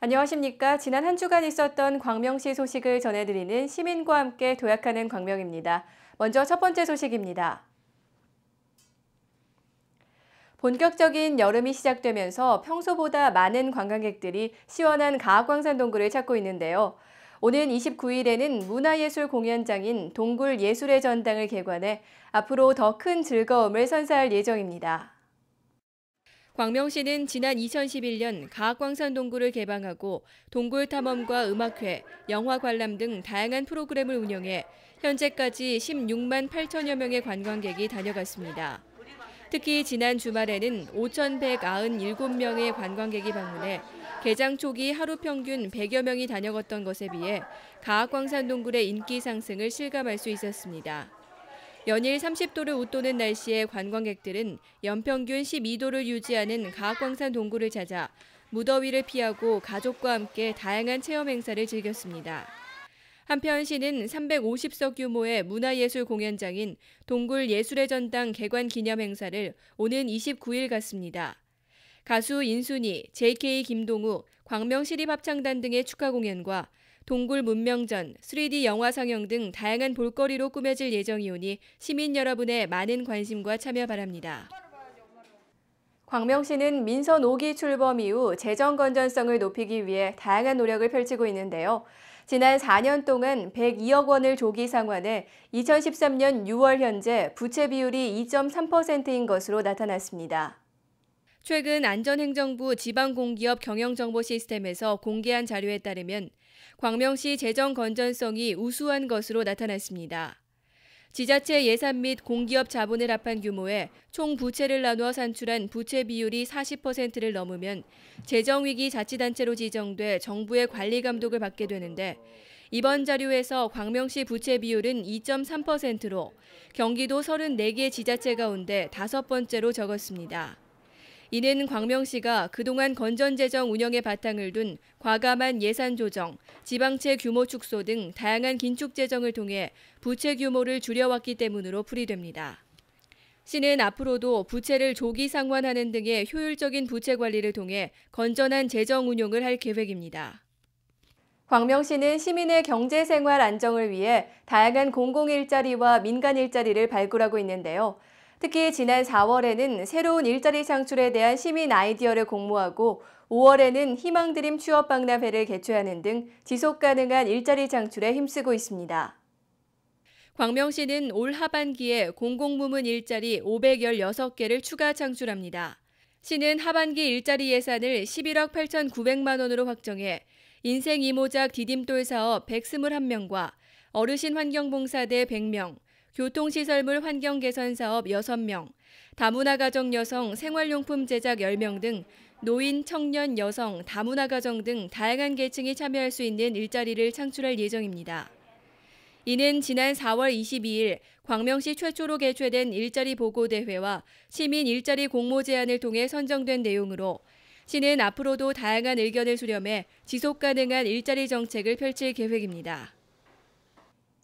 안녕하십니까. 지난 한 주간 있었던 광명시 소식을 전해드리는 시민과 함께 도약하는 광명입니다. 먼저 첫 번째 소식입니다. 본격적인 여름이 시작되면서 평소보다 많은 관광객들이 시원한 가학광산 동굴을 찾고 있는데요. 오는 29일에는 문화예술 공연장인 동굴 예술의 전당을 개관해 앞으로 더 큰 즐거움을 선사할 예정입니다. 광명시는 지난 2011년 가학광산 동굴을 개방하고 동굴 탐험과 음악회, 영화 관람 등 다양한 프로그램을 운영해 현재까지 16만 8천여 명의 관광객이 다녀갔습니다. 특히 지난 주말에는 5,197명의 관광객이 방문해 개장 초기 하루 평균 100여 명이 다녀갔던 것에 비해 가학광산 동굴의 인기 상승을 실감할 수 있었습니다. 연일 30도를 웃도는 날씨에 관광객들은 연평균 12도를 유지하는 가학광산 동굴을 찾아 무더위를 피하고 가족과 함께 다양한 체험 행사를 즐겼습니다. 한편 시는 350석 규모의 문화예술 공연장인 동굴 예술의 전당 개관 기념 행사를 오는 29일 갖습니다. 가수 인순이, JK 김동우, 광명시립합창단 등의 축하 공연과 동굴 문명전, 3D 영화 상영 등 다양한 볼거리로 꾸며질 예정이오니 시민 여러분의 많은 관심과 참여 바랍니다. 광명시는 민선 5기 출범 이후 재정 건전성을 높이기 위해 다양한 노력을 펼치고 있는데요. 지난 4년 동안 102억 원을 조기 상환해 2013년 6월 현재 부채 비율이 2.3%인 것으로 나타났습니다. 최근 안전행정부 지방공기업 경영정보 시스템에서 공개한 자료에 따르면 광명시 재정 건전성이 우수한 것으로 나타났습니다. 지자체 예산 및 공기업 자본을 합한 규모에 총 부채를 나누어 산출한 부채 비율이 40%를 넘으면 재정위기 자치단체로 지정돼 정부의 관리 감독을 받게 되는데 이번 자료에서 광명시 부채 비율은 2.3%로 경기도 34개 지자체 가운데 5번째로 적었습니다. 이는 광명시가 그동안 건전재정 운영에 바탕을 둔 과감한 예산 조정, 지방채 규모 축소 등 다양한 긴축 재정을 통해 부채 규모를 줄여왔기 때문으로 풀이됩니다. 시는 앞으로도 부채를 조기 상환하는 등의 효율적인 부채 관리를 통해 건전한 재정 운용을 할 계획입니다. 광명시는 시민의 경제생활 안정을 위해 다양한 공공일자리와 민간 일자리를 발굴하고 있는데요. 특히 지난 4월에는 새로운 일자리 창출에 대한 시민 아이디어를 공모하고 5월에는 희망드림 취업박람회를 개최하는 등 지속가능한 일자리 창출에 힘쓰고 있습니다. 광명시는 올 하반기에 공공부문 일자리 516개를 추가 창출합니다. 시는 하반기 일자리 예산을 11억 8,900만 원으로 확정해 인생 이모작 디딤돌 사업 121명과 어르신 환경봉사대 100명, 교통시설물 환경 개선 사업 6명, 다문화 가정 여성 생활용품 제작 10명 등 노인, 청년, 여성, 다문화 가정 등 다양한 계층이 참여할 수 있는 일자리를 창출할 예정입니다. 이는 지난 4월 22일 광명시 최초로 개최된 일자리 보고대회와 시민 일자리 공모 제안을 통해 선정된 내용으로 시는 앞으로도 다양한 의견을 수렴해 지속가능한 일자리 정책을 펼칠 계획입니다.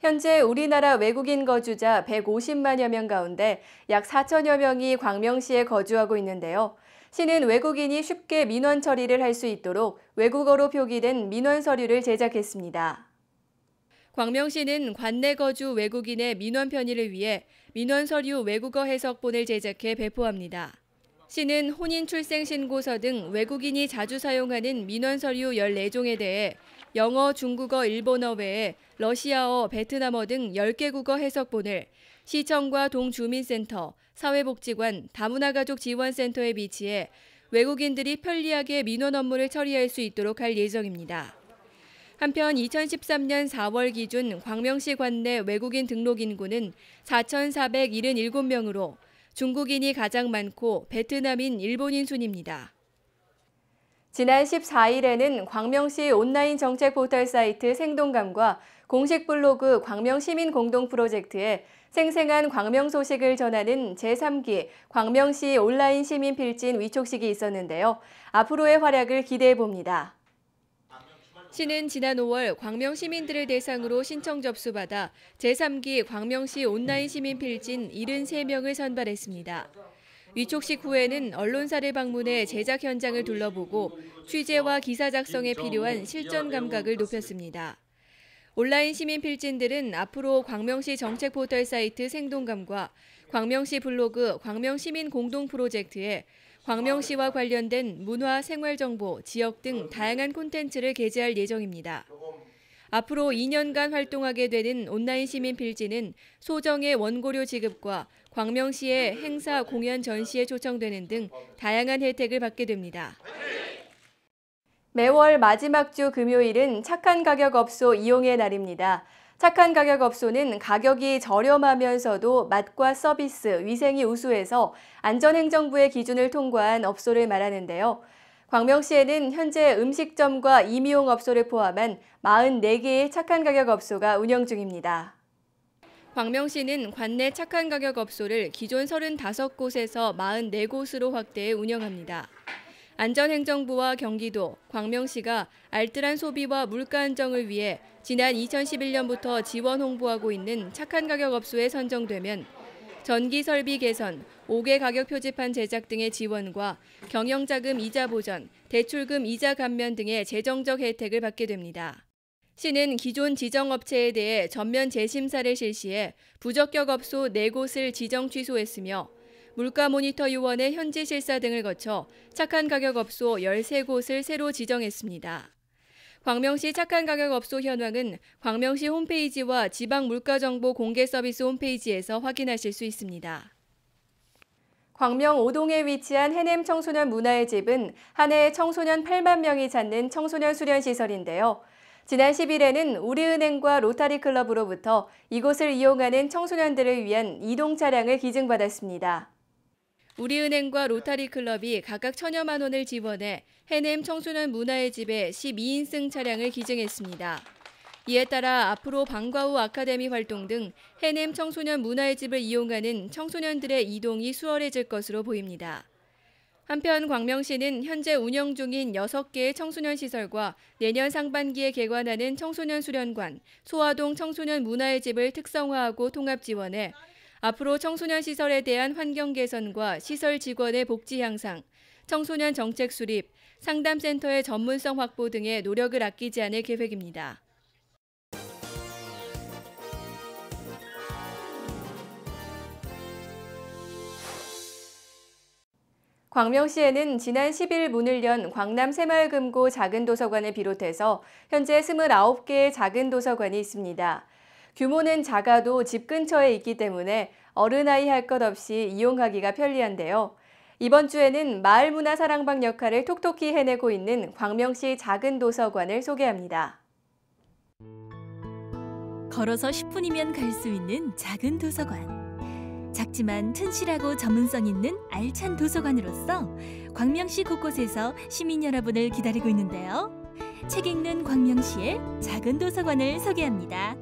현재 우리나라 외국인 거주자 150만여 명 가운데 약 4천여 명이 광명시에 거주하고 있는데요. 시는 외국인이 쉽게 민원 처리를 할 수 있도록 외국어로 표기된 민원 서류를 제작했습니다. 광명시는 관내 거주 외국인의 민원 편의를 위해 민원 서류 외국어 해석본을 제작해 배포합니다. 시는 혼인출생신고서 등 외국인이 자주 사용하는 민원 서류 14종에 대해 영어, 중국어, 일본어 외에 러시아어, 베트남어 등 10개 국어 해석본을 시청과 동주민센터, 사회복지관, 다문화가족 지원센터에 비치해 외국인들이 편리하게 민원 업무를 처리할 수 있도록 할 예정입니다. 한편 2013년 4월 기준 광명시 관내 외국인 등록 인구는 4,477명으로 중국인이 가장 많고 베트남인, 일본인 순입니다. 지난 14일에는 광명시 온라인 정책 포털 사이트 생동감과 공식 블로그 광명시민 공동 프로젝트에 생생한 광명 소식을 전하는 제3기 광명시 온라인 시민 필진 위촉식이 있었는데요. 앞으로의 활약을 기대해 봅니다. 시는 지난 5월 광명 시민들을 대상으로 신청 접수받아 제3기 광명시 온라인 시민 필진 73명을 선발했습니다. 위촉식 후에는 언론사를 방문해 제작 현장을 둘러보고 취재와 기사 작성에 필요한 실전 감각을 높였습니다. 온라인 시민 필진들은 앞으로 광명시 정책 포털 사이트 생동감과 광명시 블로그 광명시민 공동 프로젝트에 광명시와 관련된 문화, 생활정보, 지역 등 다양한 콘텐츠를 게재할 예정입니다. 앞으로 2년간 활동하게 되는 온라인 시민 필지는 소정의 원고료 지급과 광명시의 행사, 공연, 전시에 초청되는 등 다양한 혜택을 받게 됩니다. 매월 마지막 주 금요일은 착한 가격 업소 이용의 날입니다. 착한 가격 업소는 가격이 저렴하면서도 맛과 서비스, 위생이 우수해서 안전행정부의 기준을 통과한 업소를 말하는데요. 광명시에는 현재 음식점과 임의용 업소를 포함한 44개의 착한 가격 업소가 운영 중입니다. 광명시는 관내 착한 가격 업소를 기존 35곳에서 44곳으로 확대해 운영합니다. 안전행정부와 경기도, 광명시가 알뜰한 소비와 물가 안정을 위해 지난 2011년부터 지원 홍보하고 있는 착한 가격 업소에 선정되면 전기 설비 개선, 5개 가격 표지판 제작 등의 지원과 경영자금 이자 보전, 대출금 이자 감면 등의 재정적 혜택을 받게 됩니다. 시는 기존 지정업체에 대해 전면 재심사를 실시해 부적격 업소 4곳을 지정 취소했으며 물가모니터요원의 현지 실사 등을 거쳐 착한 가격 업소 13곳을 새로 지정했습니다. 광명시 착한 가격 업소 현황은 광명시 홈페이지와 지방물가정보 공개 서비스 홈페이지에서 확인하실 수 있습니다. 광명 5동에 위치한 해냄 청소년 문화의 집은 한 해 청소년 8만 명이 찾는 청소년 수련시설인데요. 지난 10일에는 우리은행과 로타리클럽으로부터 이곳을 이용하는 청소년들을 위한 이동 차량을 기증받았습니다. 우리은행과 로타리클럽이 각각 1,000여만 원을 지원해 해냄 청소년 문화의 집에 12인승 차량을 기증했습니다. 이에 따라 앞으로 방과 후 아카데미 활동 등 해냄 청소년 문화의 집을 이용하는 청소년들의 이동이 수월해질 것으로 보입니다. 한편 광명시는 현재 운영 중인 6개의 청소년 시설과 내년 상반기에 개관하는 청소년 수련관, 소아동 청소년 문화의 집을 특성화하고 통합 지원해 앞으로 청소년 시설에 대한 환경 개선과 시설 직원의 복지 향상, 청소년 정책 수립, 상담센터의 전문성 확보 등의 노력을 아끼지 않을 계획입니다. 광명시에는 지난 10일 문을 연 광남 새마을금고 작은도서관을 비롯해서 현재 29개의 작은 도서관이 있습니다. 규모는 작아도 집 근처에 있기 때문에 어른아이 할 것 없이 이용하기가 편리한데요. 이번 주에는 마을문화사랑방 역할을 톡톡히 해내고 있는 광명시 작은도서관을 소개합니다. 걸어서 10분이면 갈 수 있는 작은 도서관. 작지만 튼실하고 전문성 있는 알찬 도서관으로서 광명시 곳곳에서 시민 여러분을 기다리고 있는데요. 책 읽는 광명시의 작은 도서관을 소개합니다.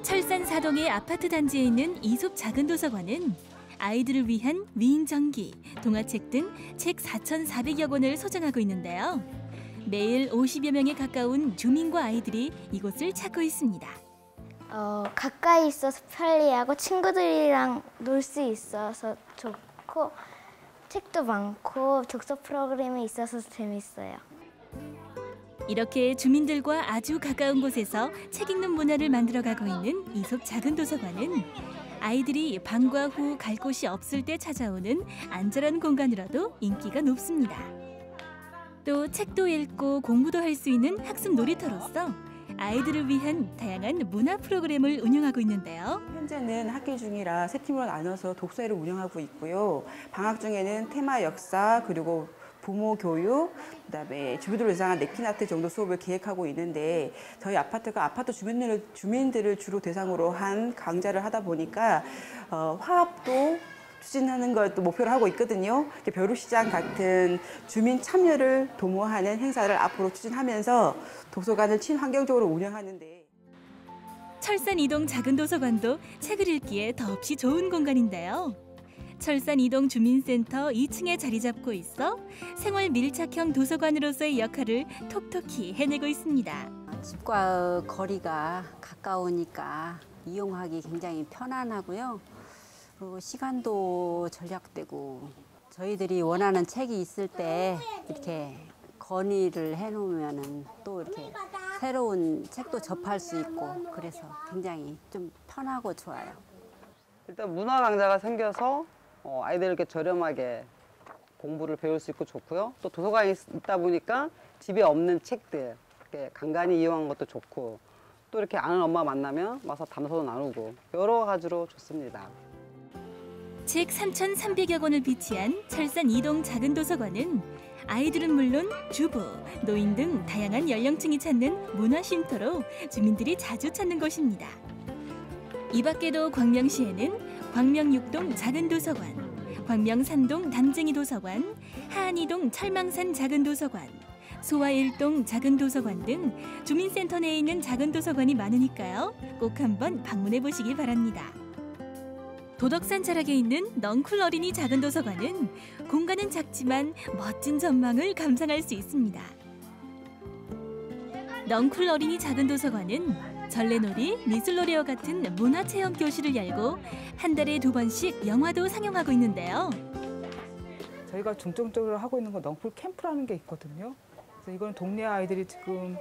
철산 사동의 아파트 단지에 있는 이솝 작은 도서관은 아이들을 위한 위인전기, 동화책 등 책 4,400여 권을 소장하고 있는데요. 매일 50여 명에 가까운 주민과 아이들이 이곳을 찾고 있습니다. 가까이 있어서 편리하고 친구들이랑 놀 수 있어서 좋고 책도 많고 독서 프로그램이 있어서 재밌어요. 이렇게 주민들과 아주 가까운 곳에서 책 읽는 문화를 만들어가고 있는 이솝 작은 도서관은 아이들이 방과 후 갈 곳이 없을 때 찾아오는 안전한 공간으로도 인기가 높습니다. 또 책도 읽고 공부도 할 수 있는 학습 놀이터로서 아이들을 위한 다양한 문화 프로그램을 운영하고 있는데요. 현재는 학기 중이라 세 팀으로 나눠서 독서회를 운영하고 있고요. 방학 중에는 테마 역사 그리고 부모 교육, 그다음에 주민들을 위한 냅킨아트 정도 수업을 계획하고 있는데 저희 아파트가 아파트 주민들을 주로 대상으로 한 강좌를 하다 보니까 화합도 추진하는 걸 또 목표로 하고 있거든요. 벼룩시장 같은 주민 참여를 도모하는 행사를 앞으로 추진하면서 도서관을 친환경적으로 운영하는데 철산 이동 작은 도서관도 책을 읽기에 더없이 좋은 공간인데요. 철산 이동 주민센터 2층에 자리 잡고 있어 생활 밀착형 도서관으로서의 역할을 톡톡히 해내고 있습니다. 집과 거리가 가까우니까 이용하기 굉장히 편안하고요. 그리고 시간도 절약되고 저희들이 원하는 책이 있을 때 이렇게 건의를 해놓으면은 또 이렇게 새로운 책도 접할 수 있고 그래서 굉장히 좀 편하고 좋아요. 일단 문화 강좌가 생겨서 아이들에게 저렴하게 공부를 배울 수 있고 좋고요. 또 도서관이 있다 보니까 집에 없는 책들 이렇게 간간히 이용한 것도 좋고 또 이렇게 아는 엄마 만나면 와서 담소도 나누고 여러 가지로 좋습니다. 책 3,300여 권을 비치한 철산 이동 작은 도서관은 아이들은 물론 주부, 노인 등 다양한 연령층이 찾는 문화 쉼터로 주민들이 자주 찾는 곳입니다. 이 밖에도 광명시에는 광명육동 작은 도서관, 광명산동 담쟁이 도서관, 하안이동 철망산 작은 도서관, 소화일동 작은 도서관 등 주민센터 내에 있는 작은 도서관이 많으니까요. 꼭 한번 방문해 보시기 바랍니다. 도덕산 자락에 있는 넝쿨 어린이 작은 도서관은 공간은 작지만 멋진 전망을 감상할 수 있습니다. 넝쿨 어린이 작은 도서관은 전래놀이, 미술놀이와 같은 문화체험 교실을 열고 한 달에 2번씩 영화도 상영하고 있는데요. 저희가 중점적으로 하고 있는 건 넝쿨 캠프라는 게 있거든요. 그래서 이건 동네 아이들이 지금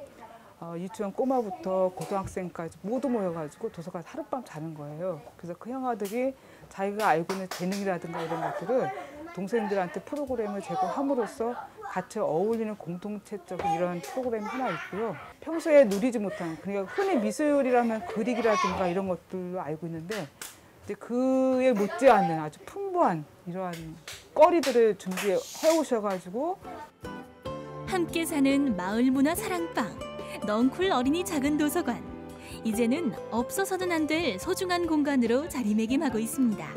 유치원 꼬마부터 고등학생까지 모두 모여가지고 도서관 하룻밤 자는 거예요. 그래서 그 형아들이 자기가 알고 있는 재능이라든가 이런 것들을 동생들한테 프로그램을 제공함으로써 같이 어울리는 공동체적인 이런 프로그램이 하나 있고요. 평소에 누리지 못한, 그러니까 흔히 미술이라면 그리기라든가 이런 것들로 알고 있는데 이제 그에 못지않는 아주 풍부한 이러한 거리들을 준비해 오셔가지고 함께 사는 마을문화 사랑방, 넝쿨 어린이 작은 도서관. 이제는 없어서는 안 될 소중한 공간으로 자리매김하고 있습니다.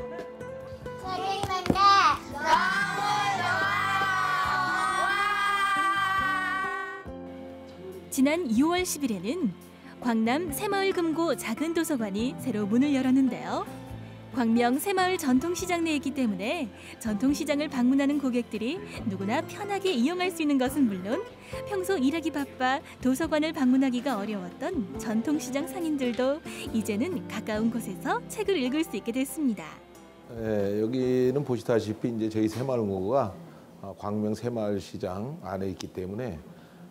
지난 6월 10일에는 광남 새마을금고 작은 도서관이 새로 문을 열었는데요. 광명 새마을 전통시장 내에 있기 때문에 전통시장을 방문하는 고객들이 누구나 편하게 이용할 수 있는 것은 물론 평소 일하기 바빠 도서관을 방문하기가 어려웠던 전통시장 상인들도 이제는 가까운 곳에서 책을 읽을 수 있게 됐습니다. 네, 여기는 보시다시피 이제 저희 새마을금고가 광명 새마을시장 안에 있기 때문에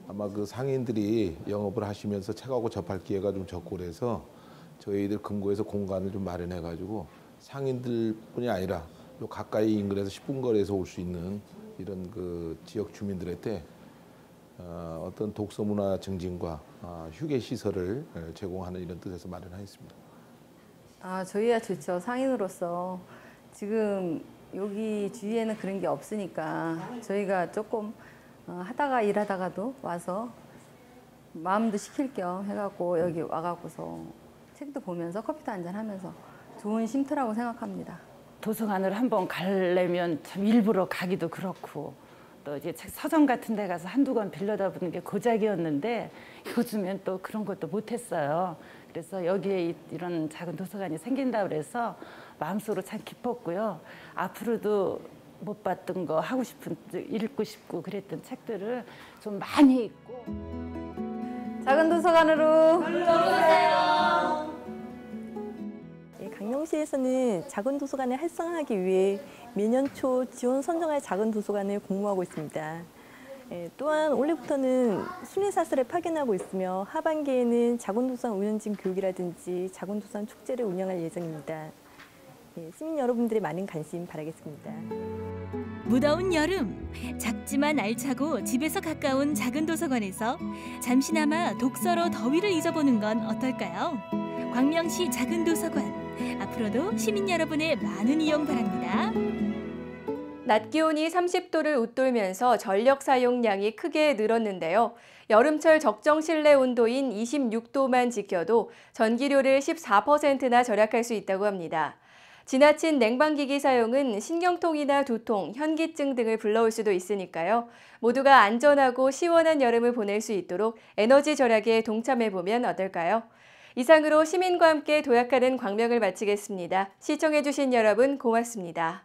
아마 그 상인들이 영업을 하시면서 책하고 접할 기회가 좀 적고 그래서 저희들 금고에서 공간을 좀 마련해가지고 상인들뿐이 아니라 요 가까이 인근에서 10분 거리에서 올 수 있는 이런 그 지역 주민들한테 어떤 독서 문화 증진과 휴게 시설을 제공하는 이런 뜻에서 마련하였습니다. 저희야 좋죠. 상인으로서 지금 여기 주위에는 그런 게 없으니까 저희가 조금 하다가 일하다가도 와서 마음도 식힐 겸 해갖고 여기 와갖고서 책도 보면서 커피도 한잔 하면서 좋은 쉼터라고 생각합니다. 도서관을 한번 가려면 참 일부러 가기도 그렇고 또 이제 책 서점 같은 데 가서 한두 권 빌려다 보는 게 고작이었는데 요즘엔 또 그런 것도 못했어요. 그래서 여기에 이런 작은 도서관이 생긴다 그래서 마음속으로 참 기뻤고요. 앞으로도 못 봤던 거 하고 싶은 읽고 싶고 그랬던 책들을 좀 많이 읽고 작은 도서관으로 강명시에서는 작은 도서관을 활성화하기 위해 매년 초 지원 선정할 작은 도서관을 공모하고 있습니다. 또한 올해부터는 순회사설을 파견하고 있으며 하반기에는 작은 도서관 운영진 교육이라든지 작은 도서관 축제를 운영할 예정입니다. 시민 여러분들의 많은 관심 바라겠습니다. 무더운 여름, 작지만 알차고 집에서 가까운 작은 도서관에서 잠시나마 독서로 더위를 잊어보는 건 어떨까요? 광명시 작은 도서관, 앞으로도 시민 여러분의 많은 이용 바랍니다. 낮 기온이 30도를 웃돌면서 전력 사용량이 크게 늘었는데요. 여름철 적정 실내 온도인 26도만 지켜도 전기료를 14%나 절약할 수 있다고 합니다. 지나친 냉방기기 사용은 신경통이나 두통, 현기증 등을 불러올 수도 있으니까요. 모두가 안전하고 시원한 여름을 보낼 수 있도록 에너지 절약에 동참해보면 어떨까요? 이상으로 시민과 함께 도약하는 광명을 마치겠습니다. 시청해주신 여러분 고맙습니다.